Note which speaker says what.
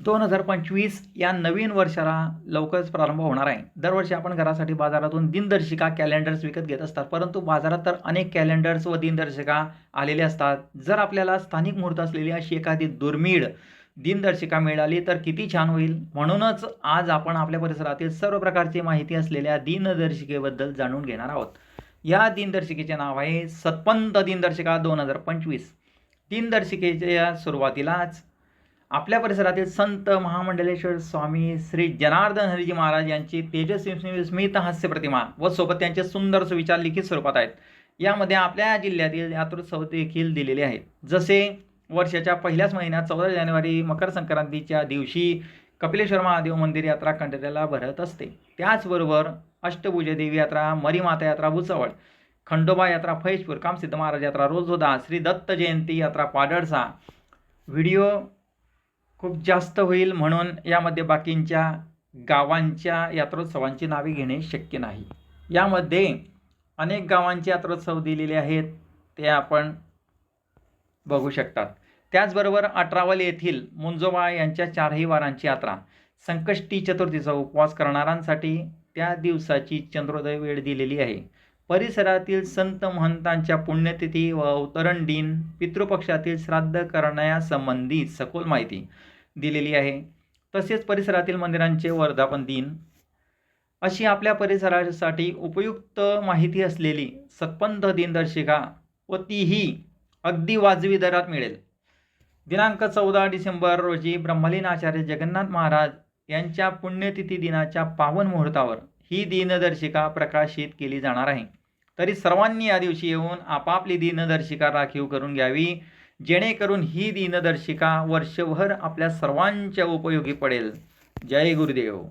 Speaker 1: 2025 या नवीन वर्षाला लवकरच प्रारंभ होणार आहे. दरवर्षी आपण घरासाठी बाजारातून दिनदर्शिका कॅलेंडर्स विकत घेत असतात, परंतु बाजारात तर अनेक कॅलेंडर्स व दिनदर्शिका आलेले असतात. जर आपल्याला स्थानिक मुहूर्त असलेली अशी एखादी दुर्मिळ दिनदर्शिका मिळाली तर किती छान होईल. म्हणूनच आज आपण आपल्या परिसरातील सर्व प्रकारची माहिती असलेल्या दिनदर्शिकेबद्दल जाणून घेणार आहोत. या दिनदर्शिकेचे नाव आहे सत्पंथ दिनदर्शिका 2025. दिनदर्शिकेच्या सुरुवातीलाच आपल्या परिसरातील संत महामंडलेश्वर स्वामी श्री जनार्दन हरीजी महाराज यांची तेजस्वी स्मित हास्य प्रतिमा व सोबत त्यांचे सुंदर सुविचार लिखित स्वरूपात आहेत. यामध्ये आपल्या जिल्ह्यातील यात्रोत्सव देखील दिलेले आहेत. जसे वर्षाच्या पहिल्याच महिन्यात 14 जानेवारी मकर संक्रांतीच्या दिवशी कपिलेश्वर महादेव मंदिर यात्रा खंडेरीला भरत असते. त्याचबरोबर अष्टभुजा देवी यात्रा, मरीमाता यात्रा भुसावळ, खंडोबा यात्रा फैजपूर, कामसिद्ध महाराज यात्रा रोजोदा, श्री दत्त जयंती यात्रा पाडळसा. व्हिडिओ खूप जास्त होईल म्हणून यामध्ये बाकींच्या गावांच्या यात्रोत्सवांची नावे घेणे शक्य नाही. यामध्ये अनेक गावांचे यात्रोत्सव दिलेले आहेत, ते आपण बघू शकतात. त्याचबरोबर अठरावल येथील मुंजोबा यांच्या 4ही वारांची यात्रा, संकष्टी चतुर्थीचा उपवास करणाऱ्यांसाठी त्या दिवसाची चंद्रोदय वेळ दिलेली आहे. परिसरातील संत महंतांच्या पुण्यतिथी व अवतरण दिन, पितृपक्षातील श्राद्ध करण्यासंबंधी सखोल माहिती दिलेली आहे. तसेच परिसरातील मंदिरांचे वर्धापन दिन अशी आपल्या परिसरासाठी उपयुक्त माहिती असलेली सत्पंथ दिनदर्शिका व तीही अगदी वाजवी दरात मिळेल. दिनांक 14 डिसेंबर रोजी ब्रह्मलीन आचार्य जगन्नाथ महाराज यांच्या पुण्यतिथी दिनाच्या पावन मुहूर्तावर ही दिनदर्शिका प्रकाशित केली जाणार आहे. तरी सर्वांनी या दिवशी येऊन आपापली दिनदर्शिका राखीव करून घ्यावी, जेणेकरून ही दिनदर्शिका वर्षभर आपल्या सर्वांच्या उपयोगी पडेल. जय गुरुदेव.